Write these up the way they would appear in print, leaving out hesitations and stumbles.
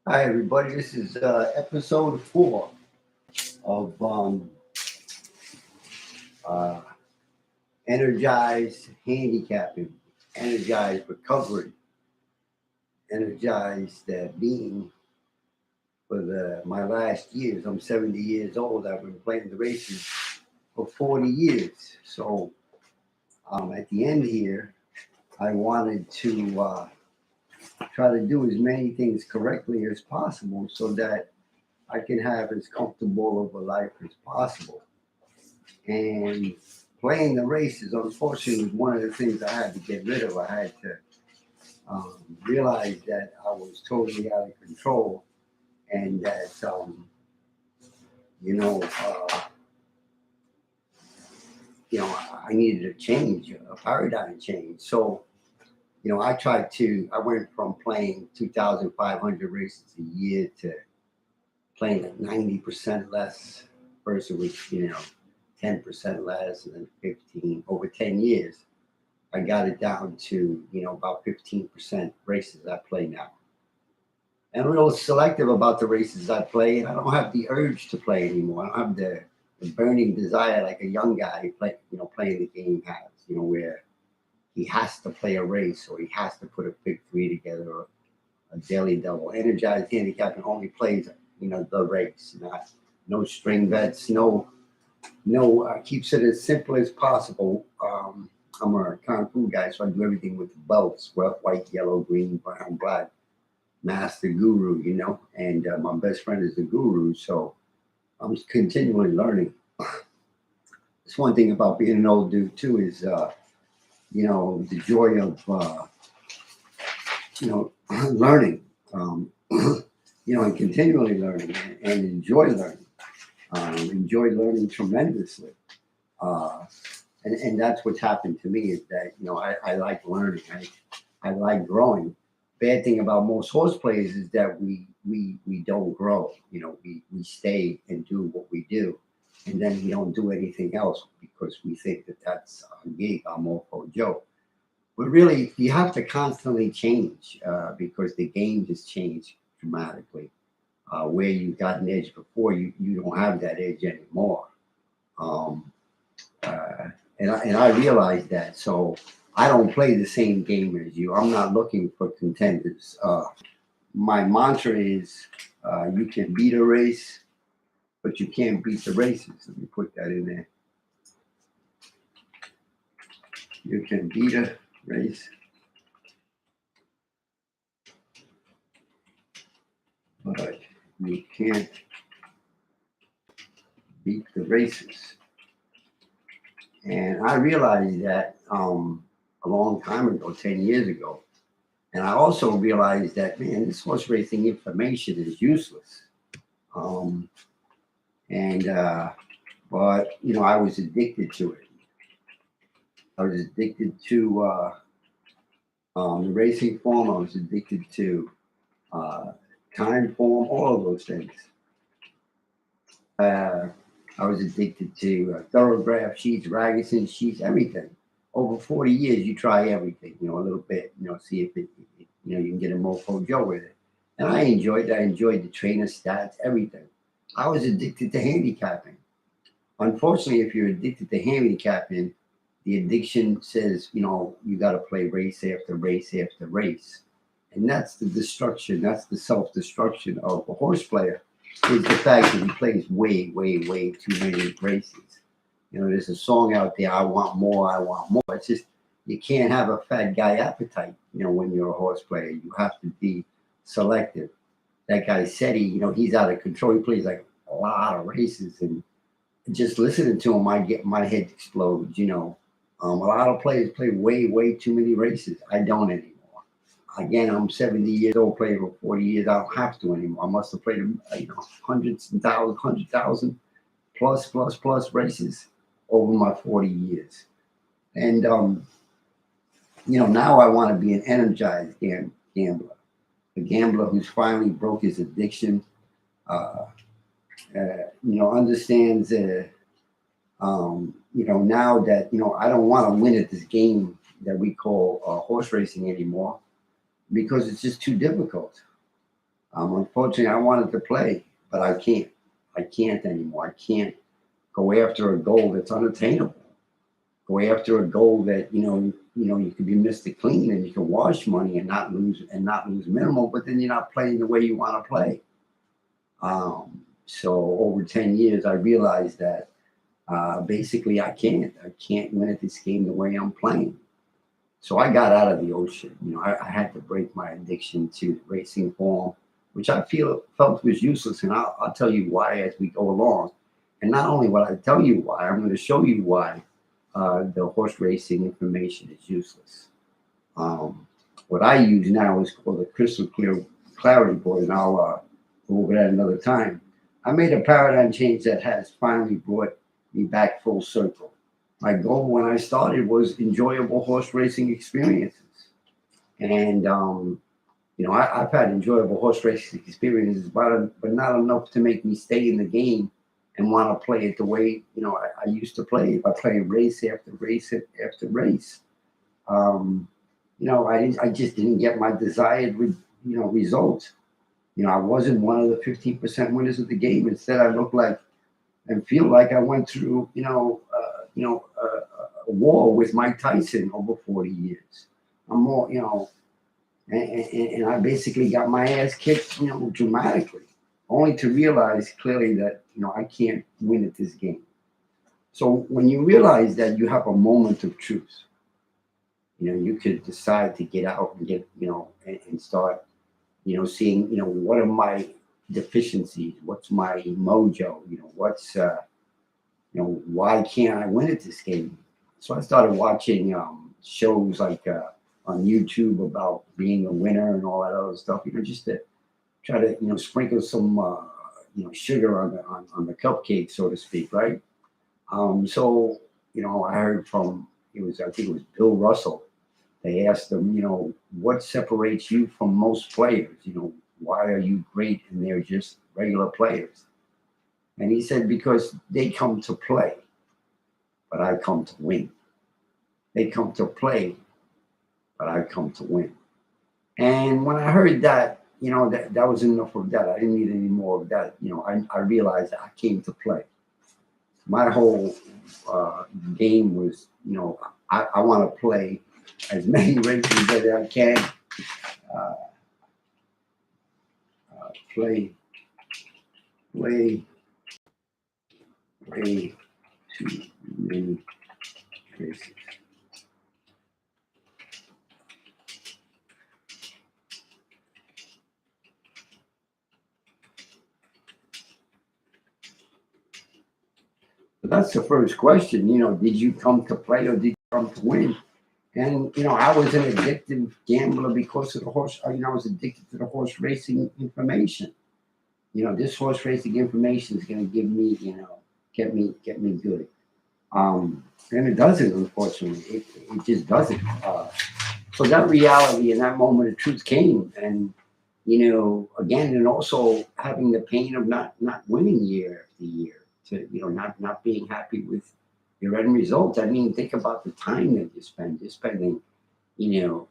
Hi, everybody. This is episode 4 of uh, Energized Handicapping, Energized Recovery, Energized Being for my last years. I'm 70 years old. I've been playing the races for 40 years. So at the end here, I wanted to try to do as many things correctly as possible so that I can have as comfortable of a life as possible. And playing the races, unfortunately, was one of the things I had to get rid of. I had to realize that I was totally out of control, and that you know, uh, I needed a change, a paradigm change. So, I went from playing 2,500 races a year to playing like 90% less versus 10% less, and then 15 over 10 years. I got it down to, about 15% races I play now. And I'm real selective about the races I play, and I don't have the urge to play anymore. I don't have the burning desire like a young guy playing the game has, where he has to play a race or he has to put a big three together or a daily double. Energized handicapping only plays, the race, no string bets, keeps it as simple as possible. I'm a kung fu guy, so I do everything with the belts: white, yellow, green, brown, black. Master guru, and my best friend is the guru, so I'm continually learning. It's one thing about being an old dude too is, the joy of, learning, and continually learning and enjoy learning. Enjoy learning tremendously. Uh, and that's what's happened to me is that I like learning. I like growing. Bad thing about most horse players is that we don't grow. We stay and do what we do, and then we don't do anything else because we think that that's our gig, our Mofo Joe. But really, you have to constantly change because the game has changed dramatically. Where you got an edge before, you don't have that edge anymore. Um, uh, and I realize that. So I don't play the same game as you. I'm not looking for contenders. My mantra is you can beat a race, but you can't beat the races. Let me put that in there. You can beat a race, but you can't beat the races. And I realized that a long time ago, 10 years ago. And I also realized that, man, this horse racing information is useless. Um, and But I was addicted to it. I was addicted to the racing form. I was addicted to uh, time form, all of those things. Uh, I was addicted to thoroughgraph sheets, Ragusan sheets, everything. Over 40 years, you try everything, a little bit, see if you can get a Mofo Joe with it. And I enjoyed it. I enjoyed the trainer stats, everything. I was addicted to handicapping. Unfortunately, if you're addicted to handicapping, the addiction says, you got to play race after race after race. And that's the destruction. That's the self-destruction of a horse player is the fact that he plays way, way, way too many races. There's a song out there, I want more, I want more. It's just, you can't have a fat guy appetite, when you're a horse player. You have to be selective. That guy said he's out of control. He plays like a lot of races, and just listening to him, I get my head explodes. A lot of players play way, way too many races. I don't anymore. Again, I'm 70 years old, playing for 40 years. I don't have to anymore. I must have played, hundreds and thousands, 100,000 plus races over my 40 years. And, now I want to be an energized gambler, a gambler who's finally broke his addiction, understands, now that, I don't want to win at this game that we call horse racing anymore because it's just too difficult. Unfortunately, I wanted to play, but I can't. I can't anymore. I can't go after a goal that's unattainable. Go after a goal that you could be Mr. Clean and you can wash money and not lose minimal, but then you're not playing the way you want to play. So over 10 years, I realized that basically I can't win at this game the way I'm playing. So I got out of the ocean. I had to break my addiction to racing form, which I felt was useless, and I'll tell you why as we go along. And not only will I tell you why, I'm going to show you why the horse racing information is useless. Um, what I use now is called a crystal clear clarity board, and I'll go over that another time. I made a paradigm change that has finally brought me back full circle. My goal when I started was enjoyable horse racing experiences. And, I've had enjoyable horse racing experiences, but not enough to make me stay in the game and want to play it the way, I used to play it by playing race after race after race. Um, I just didn't get my desired, results. I wasn't one of the 15% winners of the game. Instead, I looked like and feel like I went through, a war with Mike Tyson over 40 years. I'm more, and I basically got my ass kicked, dramatically, only to realize clearly that, I can't win at this game. So when you realize that you have a moment of truth, you could decide to get out and get, and start, seeing, what are my deficiencies? What's my mojo? Why can't I win at this game? So I started watching shows like on YouTube about being a winner and all that other stuff, just to try to, sprinkle some, sugar on the cupcake, so to speak, right? So, I heard from, I think it was Bill Russell. They asked him, what separates you from most players? Why are you great and they're just regular players? And he said, because they come to play, but I come to win. They come to play, but I come to win. And when I heard that, that was enough of that. I didn't need any more of that. I realized that I came to play. My whole game was, I want to play as many races as I can. Uh, play too many races. But that's the first question. Did you come to play or did you come to win? And I was an addictive gambler because of the horse. I was addicted to the horse racing information. This horse racing information is going to give me, get me good. And it doesn't, unfortunately. It just doesn't. So that reality and that moment of truth came, and again, and also having the pain of not winning year after year, to not being happy with your end results. I mean, think about the time that you spend. You're spending, you know,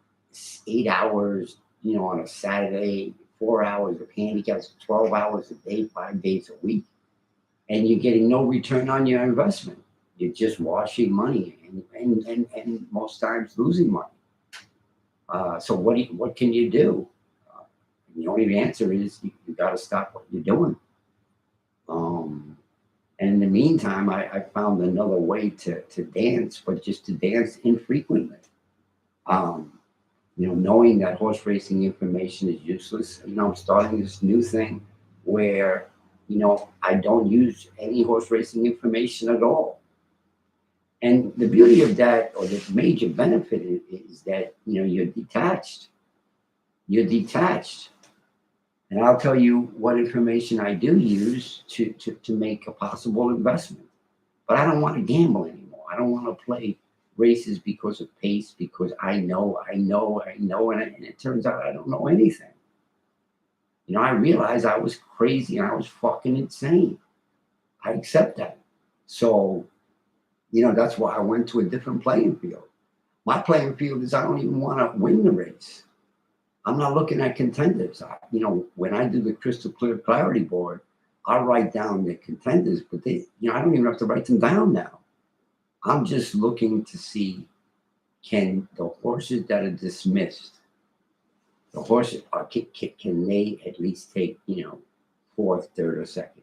8 hours, on a Saturday, 4 hours of handicaps, 12 hours a day, 5 days a week, and you're getting no return on your investment. You're just washing money and most times losing money. So what can you do? Uh, the only answer is you got to stop what you're doing. Um, and in the meantime, I found another way to dance, but just to dance infrequently. Um, knowing that horse racing information is useless, I'm starting this new thing where, I don't use any horse racing information at all. And the beauty of that, or the major benefit is that, you're detached. You're detached. And I'll tell you what information I do use to make a possible investment. But I don't want to gamble anymore. I don't want to play races because of pace, because and it turns out I don't know anything. I realized I was crazy and I was fucking insane. I accept that. So, that's why I went to a different playing field. My playing field is I don't even want to win the race. I'm not looking at contenders. When I do the crystal clear clarity board, I write down the contenders, but I don't even have to write them down now. I'm just looking to see, can the horses that are dismissed, the horses can they at least take, fourth, third, or second?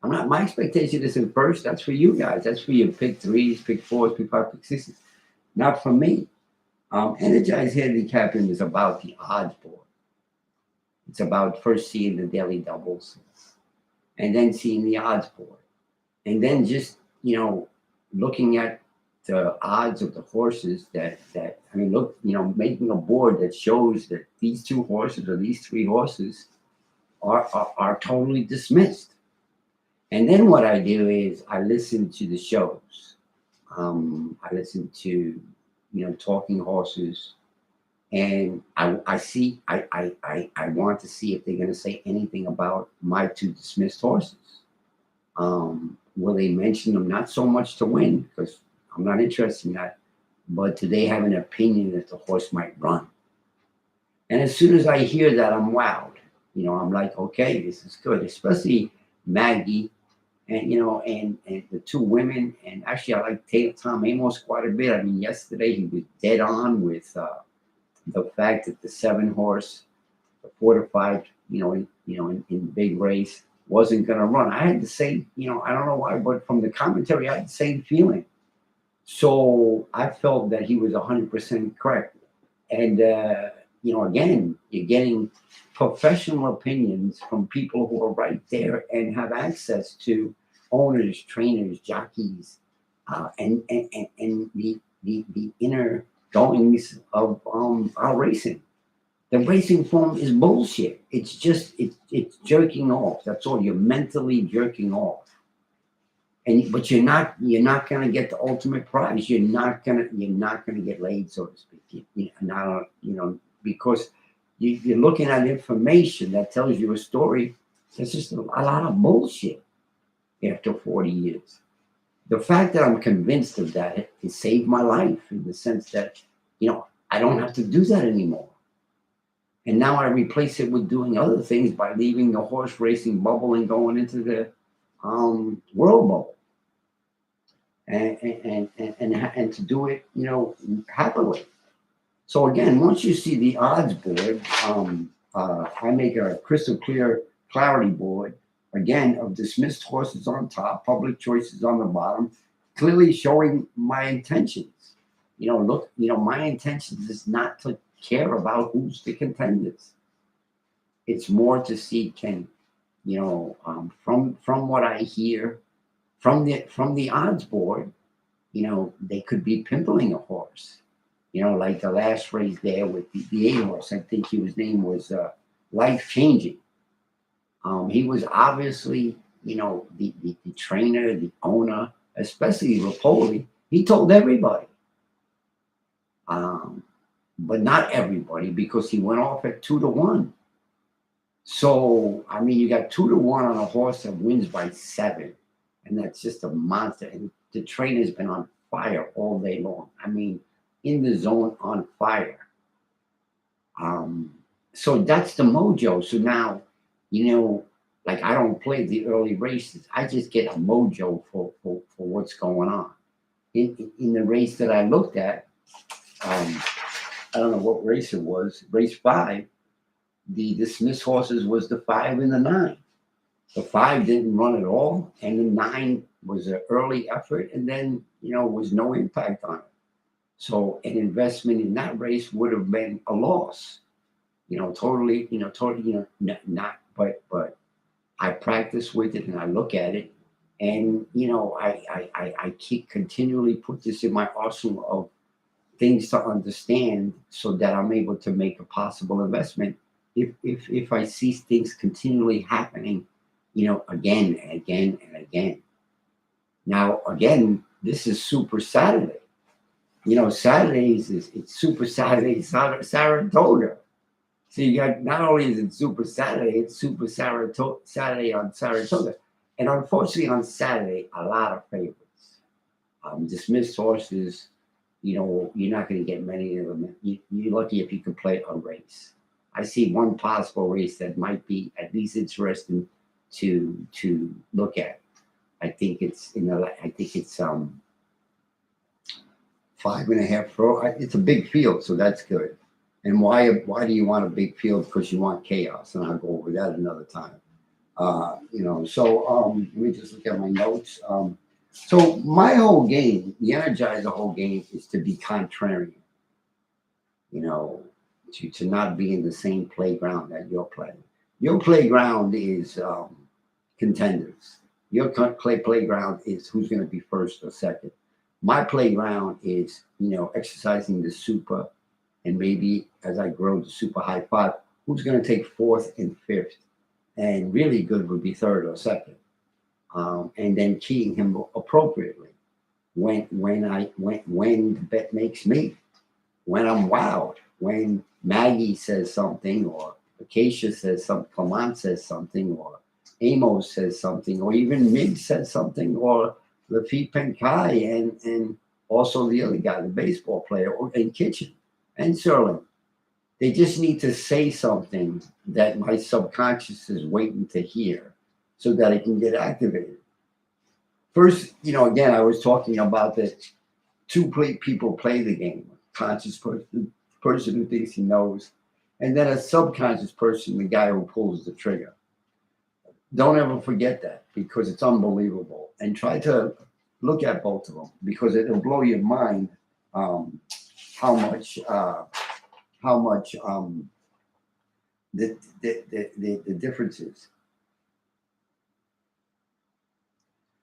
I'm not. My expectation isn't first. That's for you guys. That's for your pick threes, pick fours, pick five, pick sixes. Not for me. Energized handicapping is about the odds board. It's about first seeing the daily doubles, and then seeing the odds board, and then just looking at the odds of the horses that I mean, look, making a board that shows that these two horses or these three horses are totally dismissed. And then what I do is I listen to the shows. I listen to talking horses, and I want to see if they're going to say anything about my two dismissed horses. Will they mention them? Not so much to win, because I'm not interested in that, but do they have an opinion that the horse might run? And as soon as I hear that, I'm wowed. I'm like, okay, this is good, especially Maggie and the two women. And actually, I like Tom Amos quite a bit. I mean, yesterday he was dead on with the fact that the 7 horse, the 4 to 5, in the big race wasn't going to run. I had the same, I don't know why, but from the commentary, I had the same feeling. So I felt that he was 100% correct. And, again, you're getting professional opinions from people who are right there and have access to owners, trainers, jockeys, and the inner goings of our racing. The racing form is bullshit. It's just it's jerking off. That's all. You're mentally jerking off, but you're not gonna get the ultimate prize. You're not gonna get laid, so to speak. Because you're looking at information that tells you a story. It's just a lot of bullshit after 40 years. The fact that I'm convinced of that, it saved my life in the sense that I don't have to do that anymore. And now I replace it with doing other things by leaving the horse racing bubble and going into the world bubble, and to do it, happily. So again, once you see the odds board, I make a crystal clear clarity board again of dismissed horses on top, public choices on the bottom, clearly showing my intentions. Look, my intentions is not to care about who's the contenders. It's more to see, can from what I hear from the odds board, they could be pimpling a horse. Like the last race there with the 8 horse. I think his name was Life Changing. He was obviously, the trainer, the owner, especially Rapoli. He told everybody. But not everybody, because he went off at 2 to 1. So, I mean, you got 2 to 1 on a horse that wins by 7, and that's just a monster. And the trainer's been on fire all day long. I mean, in the zone, on fire. So that's the mojo. So now, like, I don't play the early races. I just get a mojo for what's going on. In the race that I looked at, I don't know what race it was, race 5, the dismissed horses was the 5 and the 9. The 5 didn't run at all, and the 9 was an early effort, and then, was no impact on it. So an investment in that race would have been a loss, totally, not, but I practice with it and I look at it, and, I keep continually put this in my arsenal of things to understand so that I'm able to make a possible investment if I see things continually happening, again and again and again. Now, again, this is Super Saturday. Saturdays it's Super Saturday Saratoga. So you got, not only is it Super Saturday, it's Super Saturday on Saratoga. And unfortunately on Saturday, a lot of favorites. Dismissed horses, you're not going to get many of them. You're lucky if you can play a race. I see one possible race that might be at least interesting to look at. I think it's I think it's 5.5 pro. It's a big field, so that's good. And why do you want a big field? Because you want chaos, and I'll go over that another time. Let me just look at my notes. So my whole game, the Energizer whole game, is to be contrarian. You know, to not be in the same playground that you're playing. Your playground is contenders. Your playground is who's going to be first or second. My playground is, exercising the super, and maybe as I grow to super high five, who's going to take fourth and fifth, and really good would be third or second, and then keying him appropriately when the bet makes me, when I'm wowed, when Maggie says something, or Acacia says something, Clement says something, or Amos says something, or even Mig says something, or Lafitte Penkai, and also the other guy, the baseball player, and Kitchen, and Serling. They just need to say something that my subconscious is waiting to hear so that it can get activated. First, again, I was talking about that people play the game. A conscious person who thinks he knows, and then a subconscious person, the guy who pulls the trigger. Don't ever forget that, because it's unbelievable. And try to look at both of them, because it'll blow your mind how much the difference is.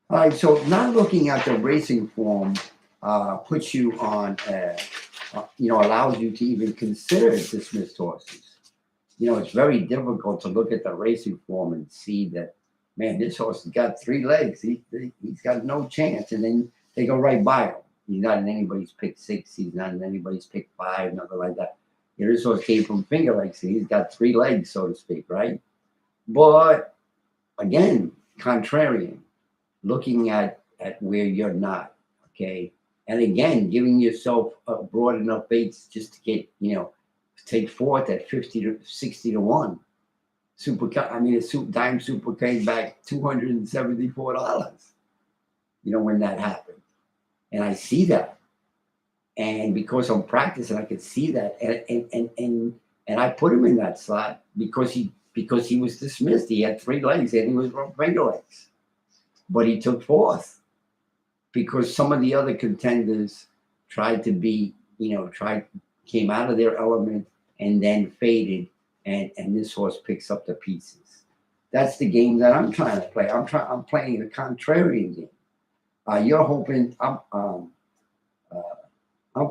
All right, so not looking at the racing form puts you on, allows you to even consider dismissed horses. It's very difficult to look at the racing form and see that, man, this horse has got 3 legs. He's got no chance. And then they go right by him. He's not in anybody's pick 6. He's not in anybody's pick 5, nothing like that. This horse came from finger legs. So he's got 3 legs, so to speak, right? But again, contrarian, looking at where you're not, okay? And again, giving yourself a broad enough base just to get, take fourth at 50 to 60 to 1. Dime Super came back $274, when that happened. And I see that. And because I'm practicing, I could see that. And I put him in that slot because he was dismissed. He had 3 legs and he was from finger legs. But he took fourth because some of the other contenders tried to be, came out of their element and then faded, and this horse picks up the pieces. That's the game that I'm trying to play. I'm playing the contrarian game. You're hoping I'm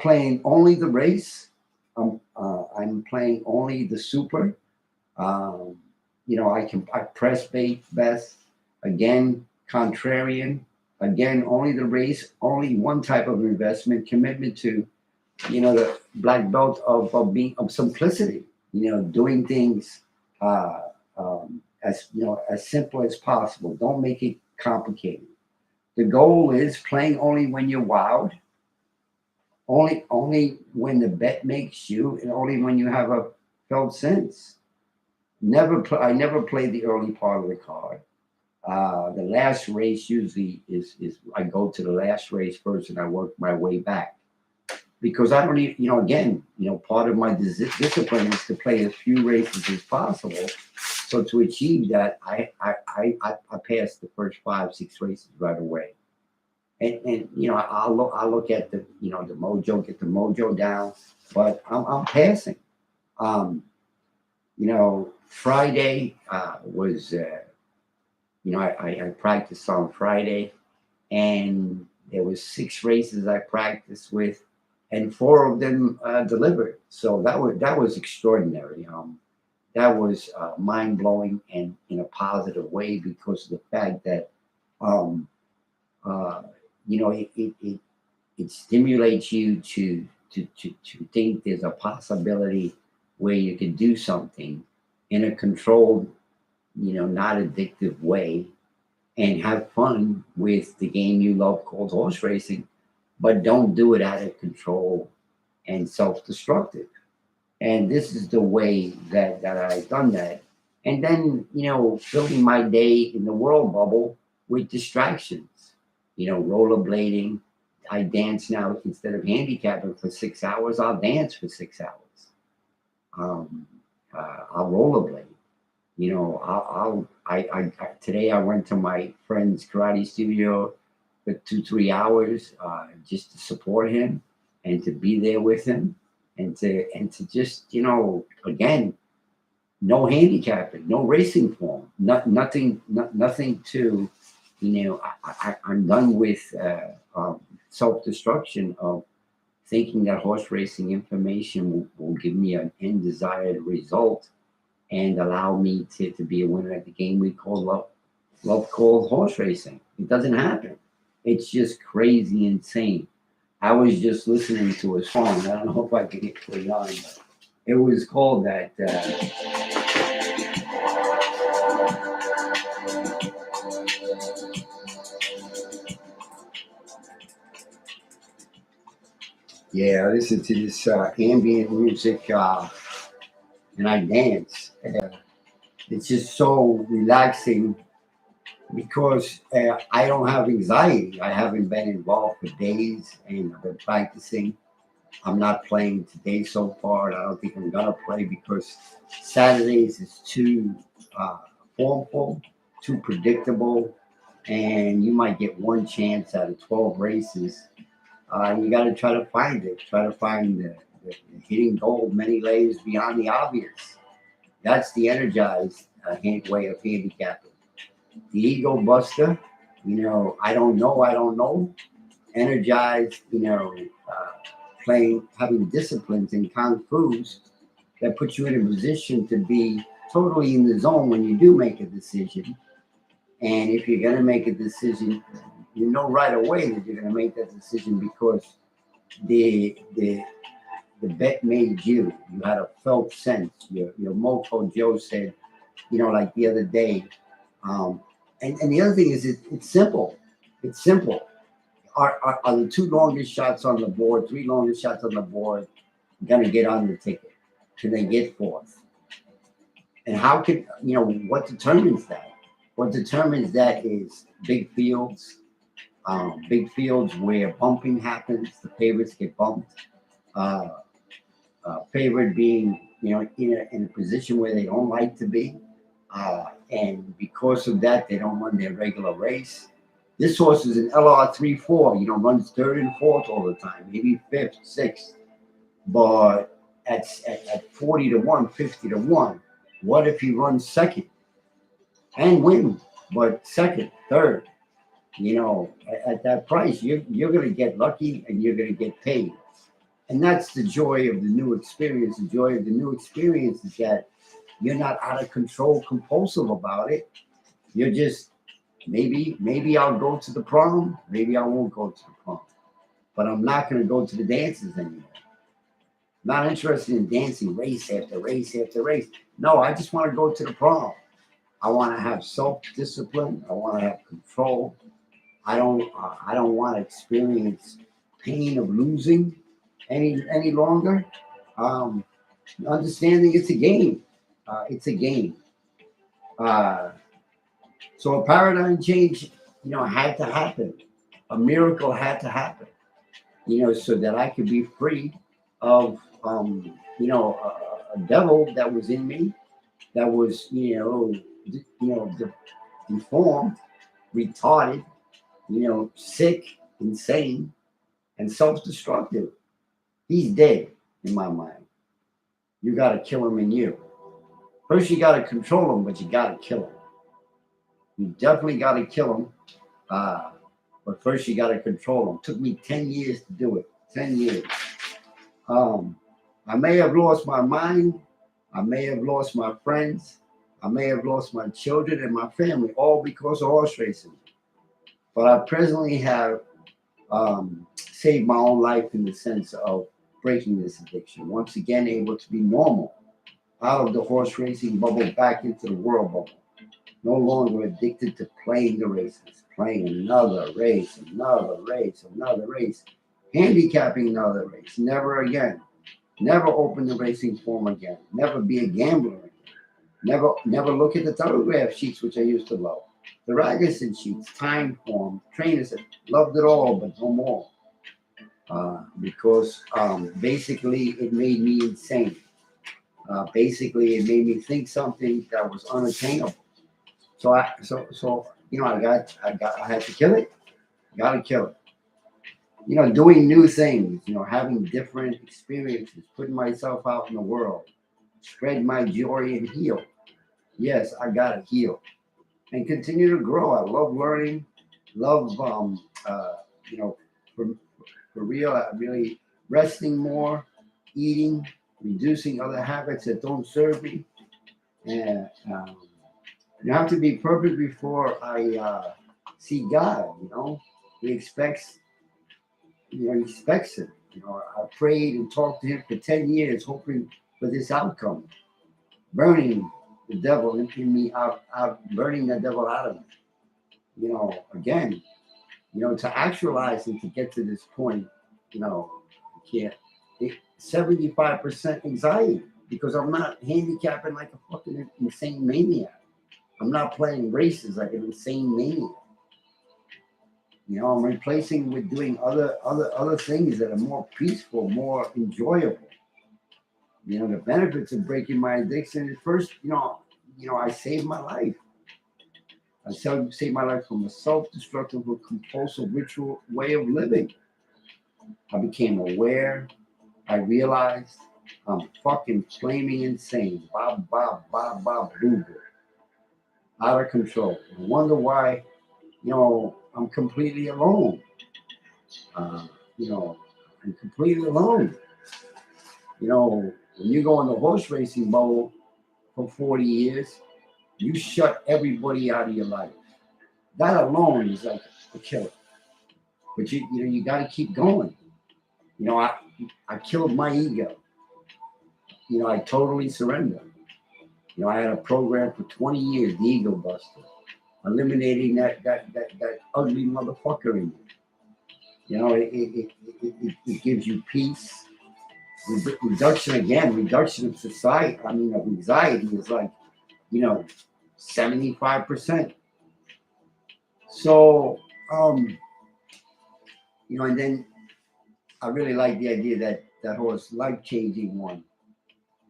playing only the race. I'm playing only the super. I press bait best. Again, contrarian. Again, only the race. Only one type of investment. Commitment to, the black belt of simplicity. Doing things as simple as possible. Don't make it complicated. The goal is playing only when you're wowed. Only when the bet makes you, and only when you have a felt sense. I never play the early part of the card. The last race usually is I go to the last race first and I work my way back, because I don't even, part of my discipline is to play as few races as possible. So to achieve that, I pass the first 5, 6 races right away. And I'll look at the the mojo, get the mojo down, but I'm passing. Friday was I practiced on Friday, and there was 6 races I practiced with, and 4 of them delivered. So that was extraordinary. That was mind blowing, and in a positive way, because of the fact that it stimulates you to think there's a possibility where you can do something in a controlled, not addictive way, and have fun with the game you love called horse racing, but don't do it out of control and self-destructive. And this is the way that I've done that. And then, filling my day in the world bubble with distractions, rollerblading. I dance now instead of handicapping for 6 hours. I'll dance for 6 hours. I'll rollerblade. Today I went to my friend's karate studio for 2 3 hours just to support him and to be there with him and to just again, no handicapping, no racing form, nothing to I'm done with self destruction of thinking that horse racing information will give me an undesired result and allow me to be a winner at the game we call love called horse racing. It doesn't happen. It's just crazy insane. I was just listening to a song. I don't know if I can get it on, but it was called that. Yeah, I listen to this ambient music and I dance. It's just so relaxing because I don't have anxiety. I haven't been involved for days and I've been practicing. I'm not playing today so far. And I don't think I'm gonna play because Saturdays is too uh, formful, too predictable, and you might get one chance out of 12 races. You got to try to find it. Try to find the hitting gold many layers beyond the obvious. That's the energized way of handicapping. The ego buster, I don't know, I don't know. Energized, having disciplines and kung fu's that put you in a position to be totally in the zone when you do make a decision. And if you're going to make a decision, you know right away that you're going to make that decision because the bet made you. You had a felt sense. Your mofo Joe said, like the other day. Um, and the other thing is, it's simple. It's simple. Are the two longest shots on the board, three longest shots on the board, going to get on the ticket? Can they get fourth? And how can, what determines that? What determines that is big fields where bumping happens, the favorites get bumped. Uh, Favorite being, in a position where they don't like to be. And because of that, they don't run their regular race. This horse is an LR 3 4, runs third and fourth all the time, maybe fifth, sixth. But at 40 to 1, 50 to 1, what if he runs second and wins, but second, third? At that price, you're going to get lucky and you're going to get paid. And that's the joy of the new experience. The joy of the new experience is that you're not out of control, compulsive about it. You're just maybe I'll go to the prom, maybe I won't go to the prom, but I'm not going to go to the dances anymore. Not interested in dancing race after race after race. No, I just want to go to the prom. I want to have self-discipline. I want to have control. I don't want to experience pain of losing any longer. Um, Understanding it's a game. It's a game. Uh, so a paradigm change, had to happen. A miracle had to happen, so that I could be free of, a devil that was in me, that was, deformed, retarded, sick, insane, and self-destructive. He's dead in my mind. You got to kill him in you. First, you got to control him, but you got to kill him. You definitely got to kill him. But first, you got to control him. Took me 10 years to do it. 10 years. I may have lost my mind. I may have lost my friends. I may have lost my children and my family, all because of horse racing. But I presently have saved my own life in the sense of breaking this addiction. Once again, able to be normal, out of the horse racing bubble, back into the world bubble. No longer addicted to playing the races, playing another race, another race, another race, handicapping another race. Never again. Never open the racing form again. Never be a gambler again. Never look at the telegraph sheets, which I used to love. The Ragusan sheets, time form, trainers, loved it all, but no more. Because basically it made me insane. Basically, it made me think something that was unattainable. I had to kill it. Got to kill it. Doing new things. Having different experiences, putting myself out in the world, spread my joy and heal. Yes, I got to heal and continue to grow. I love learning. Love you know, for for real. I really resting more, eating, reducing other habits that don't serve me, and you have to be perfect before I see God. He expects, he expects it. I prayed and talked to him for 10 years, hoping for this outcome, burning the devil in me out, burning the devil out of me. Again, to actualize and to get to this point, you can't. 75% anxiety because I'm not handicapping like a fucking insane maniac. I'm not playing races like an insane maniac. I'm replacing with doing other things that are more peaceful, more enjoyable. The benefits of breaking my addiction is first, I saved my life. I saved my life from a self-destructive, compulsive, ritual way of living. I became aware. I realized I'm fucking flaming insane. Bob, bob, bob, bob, boo, boo. Out of control. I wonder why, I'm completely alone. Uh, I'm completely alone. When you go in the horse racing bowl for 40 years, you shut everybody out of your life. That alone is like a killer. But you got to keep going. I killed my ego. I totally surrendered. I had a program for 20 years, the Ego Buster, eliminating that ugly motherfucker in you. It gives you peace. Reduction of society. I mean, of anxiety is like, 75%. So, and then I really like the idea that horse life-changing one.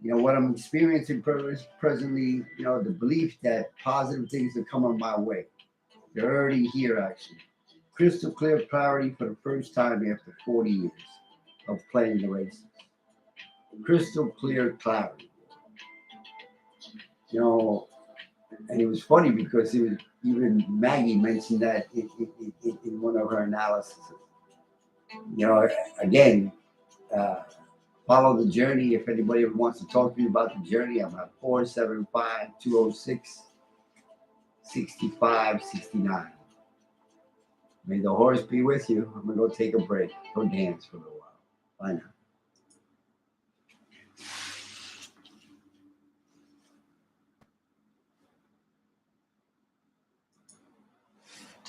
What I'm experiencing presently, the belief that positive things are coming my way. They're already here, actually. Crystal clear clarity for the first time after 40 years of playing the races. Crystal clear clarity. And it was funny because even Maggie mentioned that in one of her analyses. Again, uh, follow the journey. If anybody ever wants to talk to me about the journey, I'm at 475-206-6569. May the horse be with you. I'm going to go take a break. Go dance for a little while. Bye now.